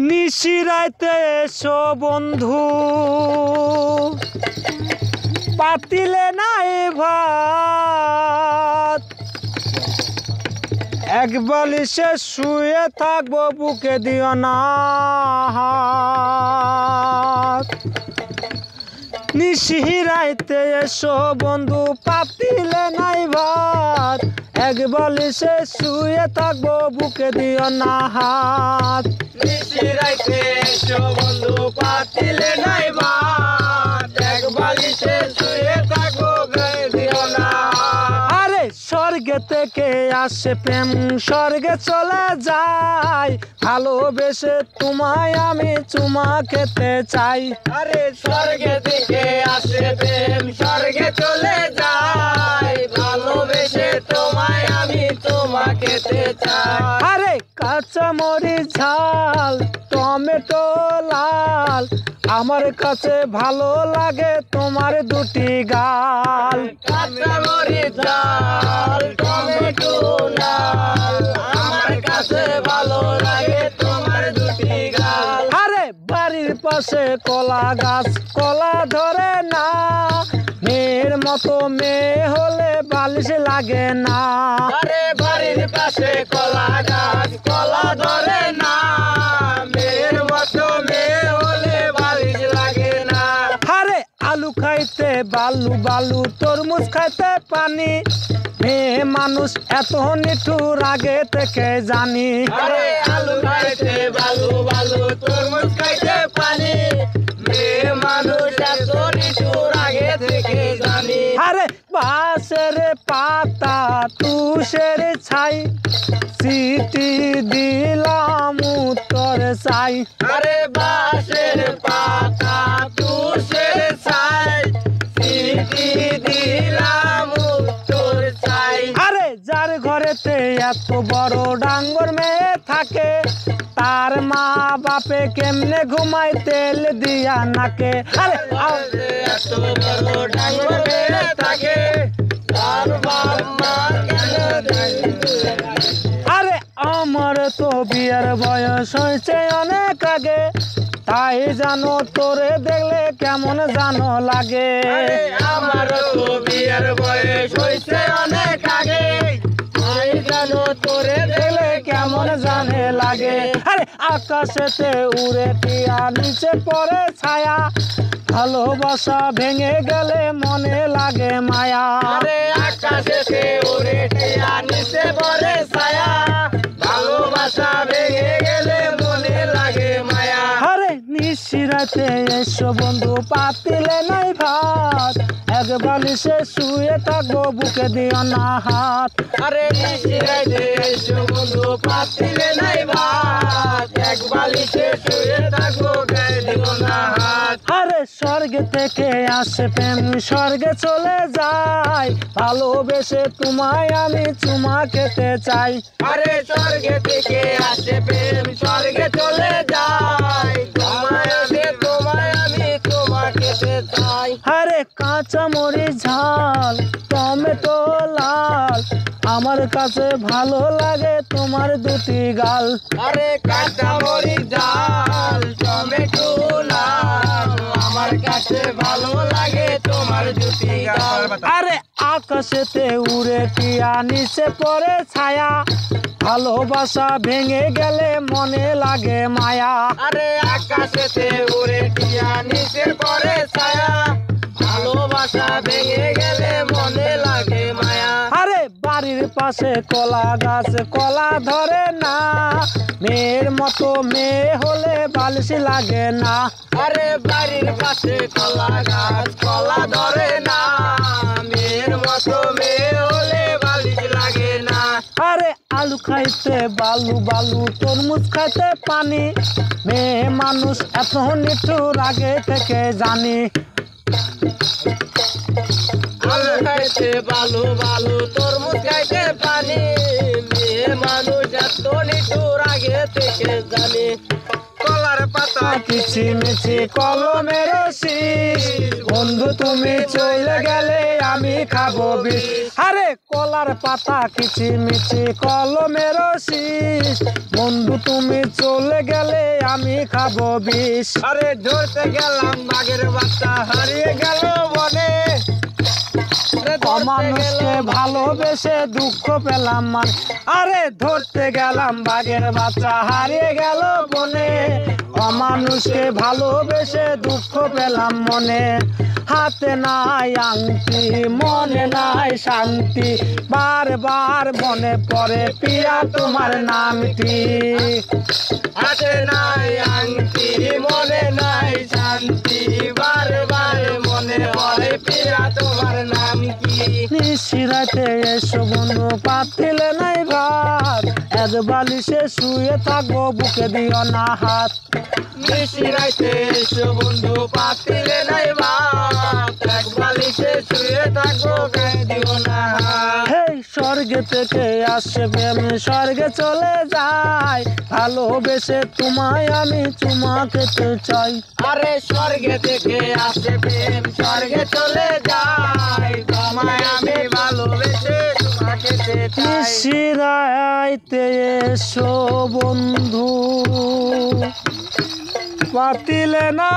নিশিরাইতে এসো বন্ধু পাতিলে নাই ভাত এক বালিশে শুয়ে থাকবো বুকে দিও না হাত। নিশিরাইতে এসো বন্ধু পাতিলে নাই ভাত এক বালিশে শুয়ে থাকবো বুকে দিও না হাত। নিশিরাইতে এসো বন্ধু পাতিলে নাই ভাত এক বালিশে শুয়ে থাকবো গায়ে দিও না। আরে স্বর্গে থেকে আসে প্রেম স্বর্গে চলে যায় ভালোবেসে তোমায় আমি চুমা খেতে চাই। আরে স্বর্গে থেকে আসে প্রেম স্বর্গে চলে যায় ভালোবেসে তোমায় আমি চুমা খেতে চাই। আরে কাঁচা মরিচ ঝাল টমেটো লাল আমার কাছে ভালো লাগে তোমার দুটি গাল। কাঁচা মরিচ ঝাল টমেটো লাল আমার কাছে ভালো লাগে তোমার দুটি গাল। আরে বাড়ির পাশে কলা গাছ কলা ধরে না মেয়ের মতো মেয়ে হলে বালিশ লাগে না। আরে বাড়ির পাশে কলা গাছ কলা ধরে না মেয়ের মতো মেয়ে হলে বালিশ লাগে না। আরে আলু খাইতে বালু বালু তরমুজ খাইতে পানি মেয়ে মানুষ এত নিঠুর আগে থেকে জানি। আরে আলু খাইতে বালু বালু তরমুজ খাইতে পানি মেয়ে মানুষ এত নিঠুর আগে থেকে জানি। আরে বাঁশের পাতা তুষের ছাই চিঠি দিলাম উত্তর চাই। আরে বাঁশের পাতা তুষের ছাই চিঠি দিলাম উত্তর চাই। আরে যার ঘরেতে এত বড় ডাঙ্গর মেয়ে থাকে তার মা বাপে কেমনে ঘুমায় তেল দিয়া নাকে। আরে এত বড় ডাঙ্গর মেয়ে থাকে তার বাপ মা কেন দেখে? আরে আমার তো বিয়ের বয়স হয়েছে অনেক আগে তাই জানো তোরে দেখলে কেমন জানো লাগে। আরে আমার তো বিয়ের বয়স হয়েছে অনেক আগে তাই জানো তোরে দেখলে কেমন জানে লাগে। আরে আকাশেতে উড়ে টিয়া নিচে পড়ে ছায়া ভালোবাসা ভেঙে গেলে মনে লাগে মায়া। আরে আকাশেতে উড়ে টিয়া নিচে পড়ে ছায়া ভালোবাসা ভেঙে গেলে মনে লাগে মায়া। আরে নিশিরাতে এসো বন্ধু পাতিলে নাই ভাত এক বালিশে শুয়ে থাকবো বুকে দিও না হাত। আরে নিশিরাইতে এসো বন্ধু পাতিলে নাই ভাত এক বালিশে শুয়ে থাকবো গায়ে দিও না হাত। আরে স্বর্গে থেকে আসে প্রেম স্বর্গে চলে যায় ভালোবেসে তোমায় আমি চুমা খেতে চাই। আরে স্বর্গে থেকে আসে প্রেম স্বর্গে চলে যায় তোমায় আমি তোমা খেতে চাই। আরে কাঁচা মরিচ ঝাল টমেটো লাল আমার কাছে ভালো লাগে তোমার দুটি গাল। আরে কাঁচা মরিচ ঝাল টমেটো লাল আমার কাছে ভালো লাগে তোমার দুটি গাল। আরে আকাশেতে উড়ে টিয়া নিচে পড়ে ছায়া ভালোবাসা ভেঙে গেলে মনে লাগে মায়া। আরে আকাশেতে উড়ে টিয়া নিচে পড়ে ছায়া ভালোবাসা ভেঙে গেলে মনে লাগে মায়া। আরে বাড়ির পাশে কলা গাছ কলা ধরে না মেয়ের মতো মেয়ে হলে বালিশ লাগে না। আরে বাড়ির পাশে কলা গাছ কলা ধরে না মেয়ের মতো মেয়ে হলে বালিশ লাগে না। আরে আলু খাইতে বালু বালু তরমুজ খাইতে পানি মেয়ে মানুষ এত নিঠুর আগে থেকে জানি। আলু খাইতে বালু বালু তরমুজ খাইতে পানি মেয়ে মানুষ এত নিঠুর আগে থেকে জানি। কলার পাতা কিচিমিচি কলমের শীষ, বন্ধু তুমি চলে গেলে আমি খাবো বিষ। আরে কলার পাতা কিচিমিচি কলমের শীষ, বন্ধু তুমি চলে গেলে আমি খাবো বিষ। আরে ধরতে গেলাম বাঘের বাচ্চা হারিয়ে গেল বনে, অমানুষকে ভালোবেসে দুঃখ পেলাম মানে। আরে ধরতে গেলাম বাঘের বাচ্চা হারিয়ে গেল বনে, অমানুষকে ভালোবেসে দুঃখ পেলাম মনে। হাতে নাই আংটি মনে নাই শান্তি, বারবার মনে পড়ে পিয়া তোমার নামটি। হাতে নাই আংটি মনে নাই শান্তি, বারবার মনে পড়ে পিয়া তোমার নাম কি। নিশিরাতে এসো বন্ধু পাতিলে নাই ভাত, এক বালিশে শুয়ে থাকবো বুকে দিও না হাত। নিশিরাইতে এসো বন্ধু পাতিলে নাই ভাত, এক বালিশে শুয়ে থাকবো গায়ে দিও না হাত। হেই স্বর্গে থেকে আসে প্রেম স্বর্গে চলে যায়, ভালোবেসে তোমায় আমি চুমা খেতে চাই। আরে স্বর্গে থেকে আসে প্রেম স্বর্গে চলে যায়, তোমায় আমি ভালোবেসে তোমাকে চাই। নিশিরাইতে এসো বন্ধু পাতিলে না